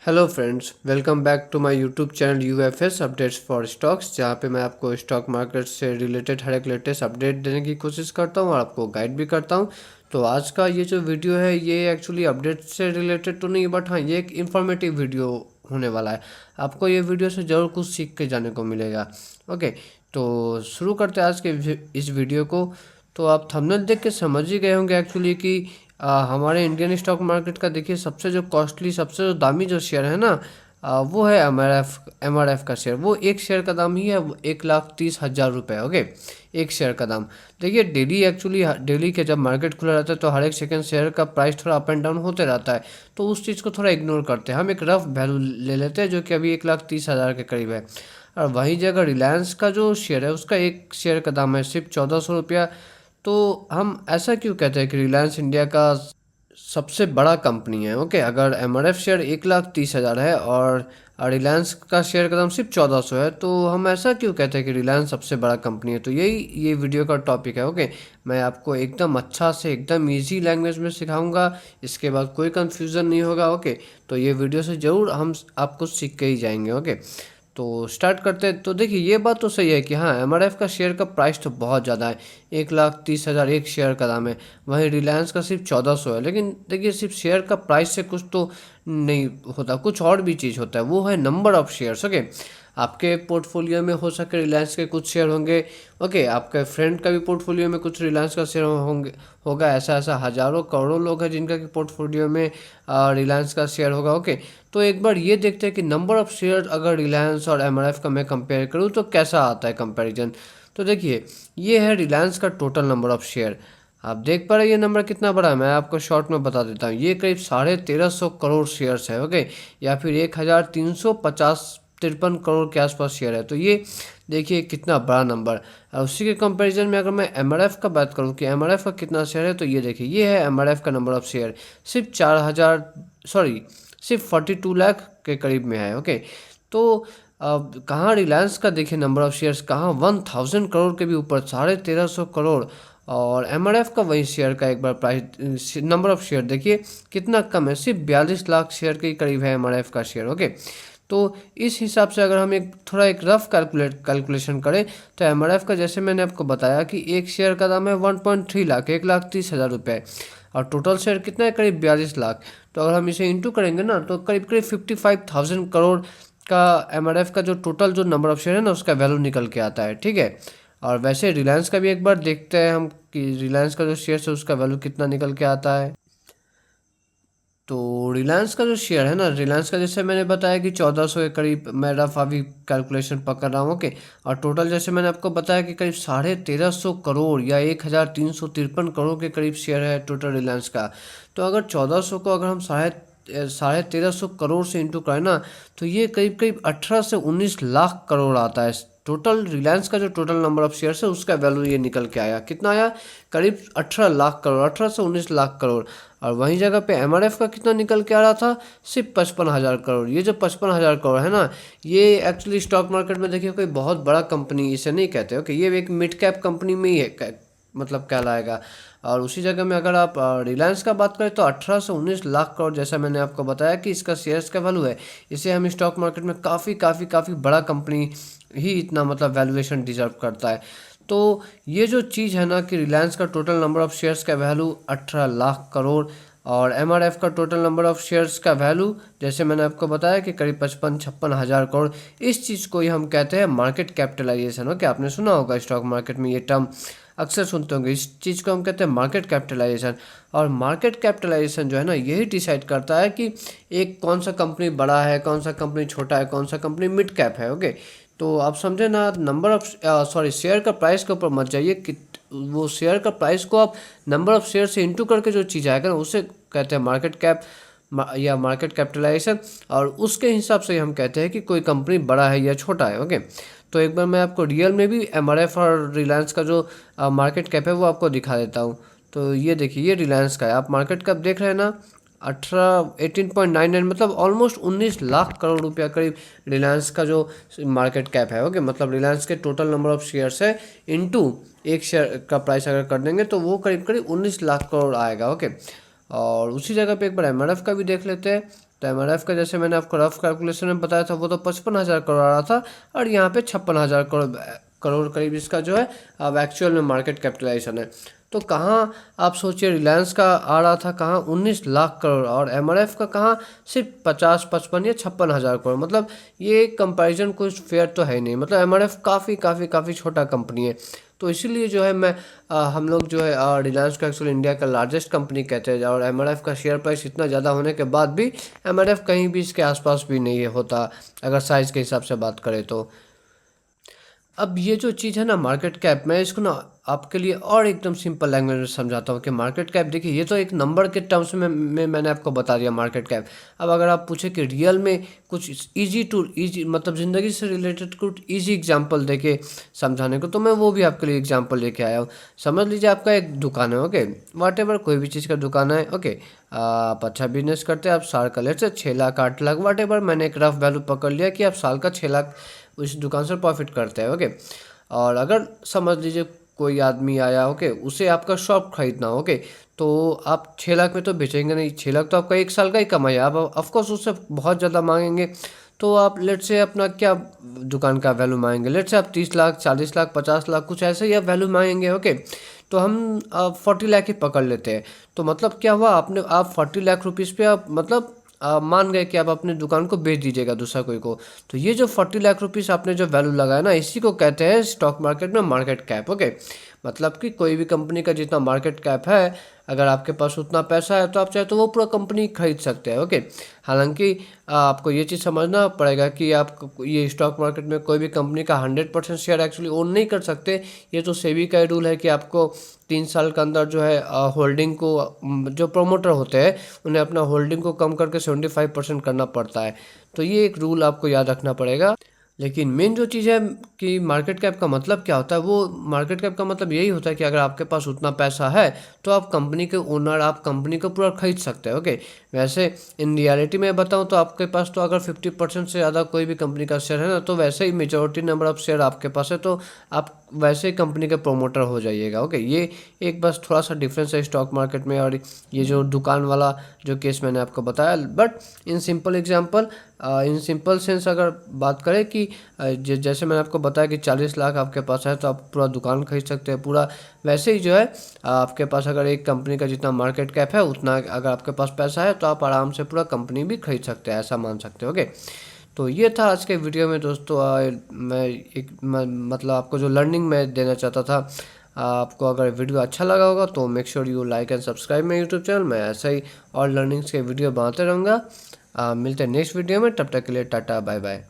Hello friends, welcome back to my YouTube channel UFS updates for stocks, जहाँ पे मैं आपको स्टॉक मार्केट से रिलेटेड हर एक लेटेस्ट अपडेट देने की कोशिश करता हूँ और आपको गाइड भी करता हूँ। तो आज का ये जो वीडियो है ये एक्चुअली अपडेट से रिलेटेड तो नहीं, बट हाँ ये एक इन्फॉर्मेटिव वीडियो होने वाला है। आपको ये वीडियो से ज़रूर कुछ सीख के जाने को मिलेगा। ओके, तो शुरू करते हैं आज के इस वीडियो को। तो आप थंबनेल देख के समझ ही गए होंगे एक्चुअली कि हमारे इंडियन स्टॉक मार्केट का देखिए सबसे जो कॉस्टली, सबसे जो दामी जो शेयर है ना, वो है एमआरएफ का शेयर। वो एक शेयर का दाम ही है 1,30,000 रुपये। ओके, एक शेयर का दाम। देखिए डेली के जब मार्केट खुला रहता है तो हर एक सेकंड शेयर का प्राइस थोड़ा अप एंड डाउन होते रहता है, तो उस चीज़ को थोड़ा इग्नोर करते हैं। हम एक रफ वैल्यू ले लेते हैं जो कि अभी 1,30,000 के करीब है। और वहीं जगह रिलायंस का जो शेयर है उसका एक शेयर का दाम है सिर्फ 1,400 रुपया। तो हम ऐसा क्यों कहते हैं कि रिलायंस इंडिया का सबसे बड़ा कंपनी है। ओके, अगर एमआरएफ शेयर 1,30,000 है और रिलायंस का शेयर का दाम सिर्फ 1,400 है, तो हम ऐसा क्यों कहते हैं कि रिलायंस सबसे बड़ा कंपनी है। तो यही ये वीडियो का टॉपिक है। ओके, मैं आपको एकदम अच्छा से एकदम इजी लैंग्वेज में सिखाऊंगा, इसके बाद कोई कंफ्यूजन नहीं होगा। ओके, तो ये वीडियो से ज़रूर हम आप कुछ सीख के ही जाएंगे। ओके, तो स्टार्ट करते हैं। तो देखिए ये बात तो सही है कि हाँ एमआरएफ का शेयर का प्राइस तो बहुत ज़्यादा है, 1,30,000 एक शेयर का दाम है। वहीं रिलायंस का सिर्फ 1,400 है। लेकिन देखिए सिर्फ शेयर का प्राइस से कुछ तो नहीं होता, कुछ और भी चीज़ होता है, वो है नंबर ऑफ शेयर्स। ओके, आपके पोर्टफोलियो में हो सके रिलायंस के कुछ शेयर होंगे। ओके, आपके फ्रेंड का भी पोर्टफोलियो में कुछ रिलायंस का शेयर होगा। ऐसा ऐसा हज़ारों करोड़ों लोग हैं जिनका कि पोर्टफोलियो में रिलायंस का शेयर होगा। ओके, तो एक बार ये देखते हैं कि नंबर ऑफ़ शेयर अगर रिलायंस और एमआरएफ का मैं कंपेयर करूँ तो कैसा आता है कंपैरिजन। तो देखिए ये है रिलायंस का टोटल नंबर ऑफ़ शेयर। आप देख पा रहे हैं ये नंबर कितना बड़ा है। मैं आपको शॉर्ट में बता देता हूँ, ये करीब 1350 करोड़ शेयर्स है। ओके, या फिर 1,353 करोड़ के आसपास शेयर है। तो ये देखिए कितना बड़ा नंबर। और उसी के कंपैरिजन में अगर मैं एमआरएफ का बात करूँ कि एमआरएफ का कितना शेयर है, तो ये देखिए ये है एमआरएफ का नंबर ऑफ़ शेयर, सिर्फ 4,000 सॉरी सिर्फ 42 लाख के करीब में है। ओके, तो अब कहाँ रिलायंस का देखिए नंबर ऑफ़ शेयर्स कहाँ 1,000 करोड़ के भी ऊपर, 1350 करोड़। और एमआरएफ का वही शेयर का एक बार प्राइस नंबर ऑफ़ शेयर देखिए कितना कम है, सिर्फ 42 लाख शेयर के करीब है एमआरएफ का शेयर। ओके, तो इस हिसाब से अगर हम एक रफ कैलकुलेशन करें तो एमआरएफ का, जैसे मैंने आपको बताया कि एक शेयर का दाम है 1.3 लाख, 1,30,000 रुपये। और टोटल शेयर कितना है, करीब 42 लाख। तो अगर हम इसे इंटू करेंगे ना तो करीब करीब 55,000 करोड़ का एमआरएफ का जो टोटल जो नंबर ऑफ शेयर है ना उसका वैल्यू निकल के आता है। ठीक है, और वैसे रिलायंस का भी एक बार देखते हैं हम कि रिलायंस का जो शेयर है उसका वैल्यू कितना निकल के आता है। तो रिलायंस का जो शेयर है ना, रिलायंस का जैसे मैंने बताया कि 1,400 के करीब मैं रफ अभी कैलकुलेशन पकड़ रहा हूँ। ओके, और टोटल जैसे मैंने आपको बताया कि करीब 1,350 करोड़ या 1,353 करोड़ के करीब शेयर है टोटल रिलायंस का। तो अगर 1,400 को अगर हम 1,350 करोड़ से इंटू करें ना, तो ये करीब करीब 18 से 19 लाख करोड़ आता है। टोटल रिलायंस का जो टोटल नंबर ऑफ शेयर्स है उसका वैल्यू ये निकल के आया, कितना आया, करीब 18 लाख करोड़, 18 से 19 लाख करोड़। और वहीं जगह पे एमआरएफ का कितना निकल के आ रहा था, सिर्फ 55,000 करोड़। ये जो 55,000 करोड़ है ना, ये एक्चुअली स्टॉक मार्केट में देखिए कोई बहुत बड़ा कंपनी इसे नहीं कहते। ओके, ये एक मिड कैप कंपनी में ही है, मतलब कहलाएगा। और उसी जगह में अगर आप रिलायंस का बात करें तो 18 से 19 लाख करोड़, जैसा मैंने आपको बताया कि इसका शेयर्स का वैल्यू है, इसे हम स्टॉक मार्केट में काफ़ी काफ़ी काफ़ी बड़ा कंपनी ही इतना मतलब वैल्यूएशन डिजर्व करता है। तो ये जो चीज़ है ना कि रिलायंस का टोटल नंबर ऑफ़ शेयर्स का वैल्यू 18 लाख करोड़ और एमआरएफ का टोटल नंबर ऑफ़ शेयर्स का वैल्यू जैसे मैंने आपको बताया कि करीब 55-56 हज़ार करोड़, इस चीज़ को ही हम कहते हैं मार्केट कैपिटलाइजेशन। ओके, आपने सुना होगा स्टॉक मार्केट में ये टर्म अक्सर सुनते होंगे, इस चीज़ को हम कहते हैं मार्केट कैपिटलाइजेशन। और मार्केट कैपिटलाइजेशन जो है ना यही डिसाइड करता है कि एक कौन सा कंपनी बड़ा है, कौन सा कंपनी छोटा है, कौन सा कंपनी मिड कैप है। ओके, तो आप समझे ना, नंबर ऑफ शेयर का प्राइस के ऊपर मत जाइए कि वो शेयर का प्राइस को आप नंबर ऑफ शेयर से इंटू करके जो चीज़ आएगा ना उसे कहते हैं मार्केट कैप या मार्केट कैपिटलाइजेशन। और उसके हिसाब से हम कहते हैं कि कोई कंपनी बड़ा है या छोटा है। ओके, तो एक बार मैं आपको रियल में भी एमआरएफ और रिलायंस का जो मार्केट कैप है वो आपको दिखा देता हूँ। तो ये देखिए ये रिलायंस का है, आप मार्केट कैप देख रहे हैं ना, 18.99 मतलब ऑलमोस्ट 19 लाख करोड़ रुपया करीब रिलायंस का जो मार्केट कैप है। ओके, मतलब रिलायंस के टोटल नंबर ऑफ शेयर्स है इनटू एक शेयर का प्राइस अगर कर देंगे तो वो करीब करीब 19 लाख करोड़ आएगा। ओके, और उसी जगह पे एक बार एमआरएफ का भी देख लेते हैं। तो एमआरएफ का जैसे मैंने आपको रफ कैलकुलेशन में बताया था वो तो 55,000 करोड़ आ रहा था, और यहाँ पे 56,000 करोड़ करीब इसका जो है अब एक्चुअल में मार्केट कैपिटलाइजेशन है। तो कहाँ आप सोचिए, रिलायंस का आ रहा था कहाँ 19 लाख करोड़, और एमआरएफ का कहाँ सिर्फ 50, 55 या 56,000 करोड़। मतलब ये कंपैरिजन कुछ फेयर तो है ही नहीं। मतलब एमआरएफ काफ़ी छोटा कंपनी है। तो इसीलिए जो है हम लोग जो है रिलायंस को एक्चुअली इंडिया का लार्जेस्ट कंपनी कहते हैं, और एमआरएफ का शेयर प्राइस इतना ज़्यादा होने के बाद भी एमआरएफ कहीं भी इसके आसपास भी नहीं होता, अगर साइज़ के हिसाब से बात करें तो। अब ये जो चीज़ है ना मार्केट कैप, मैं इसको ना आपके लिए और एकदम सिंपल लैंग्वेज में समझाता हूँ कि मार्केट कैप देखिए, ये तो एक नंबर के टर्म्स में मैंने आपको बता दिया मार्केट कैप। अब अगर आप पूछे कि रियल में कुछ इजी मतलब ज़िंदगी से रिलेटेड कुछ इजी एग्जांपल देके समझाने को, तो मैं वो भी आपके लिए एग्जांपल लेके आया हूँ। समझ लीजिए आपका एक दुकान है, ओके, वाटेवर कोई भी चीज़ का दुकान है, ओके, आप अच्छा बिजनेस करते हैं, आप साल का लेट से 6 लाख 8 लाख वाटेवर, मैंने एक रफ वैल्यू पकड़ लिया कि आप साल का 6 लाख उस दुकान से प्रॉफिट करते हैं, ओके। और अगर समझ लीजिए कोई आदमी आया, ओके, उसे आपका शॉप खरीदना, ओके, तो आप 6 लाख में तो बेचेंगे नहीं, 6 लाख तो आपका एक साल का ही कमाई है, आप ऑफकोर्स उससे बहुत ज़्यादा मांगेंगे। तो आप लेट से अपना क्या दुकान का वैल्यू मांगेंगे, लेट से आप 30 लाख 40 लाख 50 लाख कुछ ऐसे ही आप वैल्यू मांगेंगे, ओके। तो हम 40 लाख ही पकड़ लेते हैं। तो मतलब क्या हुआ, आप 40 लाख रुपीज़ पे आप मतलब मान गए कि आप अपनी दुकान को बेच दीजिएगा दूसरा कोई को। तो ये जो 40 लाख रुपीज़ आपने जो वैल्यू लगाया ना, इसी को कहते हैं स्टॉक मार्केट में मार्केट कैप, ओके। मतलब कि कोई भी कंपनी का जितना मार्केट कैप है, अगर आपके पास उतना पैसा है तो आप चाहे तो वो पूरा कंपनी खरीद सकते हैं, ओके। हालांकि आपको ये चीज़ समझना पड़ेगा कि आप ये स्टॉक मार्केट में कोई भी कंपनी का 100% शेयर एक्चुअली ओन नहीं कर सकते। ये तो सेबी का रूल है कि आपको 3 साल के अंदर जो है होल्डिंग को, जो प्रोमोटर होते हैं उन्हें अपना होल्डिंग को कम करके 75% करना पड़ता है। तो ये एक रूल आपको याद रखना पड़ेगा। लेकिन मेन जो चीज़ है कि मार्केट कैप का मतलब क्या होता है, वो मार्केट कैप का मतलब यही होता है कि अगर आपके पास उतना पैसा है तो आप कंपनी के ओनर, आप कंपनी को पूरा खरीद सकते हैं, ओके। वैसे इन रियलिटी में बताऊं तो आपके पास तो अगर 50% से ज़्यादा कोई भी कंपनी का शेयर है ना, तो वैसे ही मेजॉरिटी नंबर ऑफ शेयर आपके पास है तो आप वैसे ही कंपनी के प्रोमोटर हो जाइएगा, ओके। ये एक बस थोड़ा सा डिफरेंस है स्टॉक मार्केट में और ये जो दुकान वाला जो केस मैंने आपको बताया। But in simple example, in simple sense अगर बात करें कि जैसे मैंने आपको बताया कि 40 लाख आपके पास है तो आप पूरा दुकान खरीद सकते हैं पूरा, वैसे ही जो है आपके पास अगर एक कंपनी का जितना मार्केट कैप है उतना अगर आपके पास पैसा है तो आप आराम से पूरा कंपनी भी खरीद सकते हैं, ऐसा मान सकते हो, ओके। तो ये था आज के वीडियो में दोस्तों। मतलब आपको जो लर्निंग मैं देना चाहता था। आपको अगर वीडियो अच्छा लगा होगा तो make sure you like and subscribe मेरे यूट्यूब चैनल। मैं ऐसे ही और लर्निंग्स के वीडियो बनाते रहूँगा। मिलते हैं नेक्स्ट वीडियो में, तब तक के लिए टाटा बाय बाय।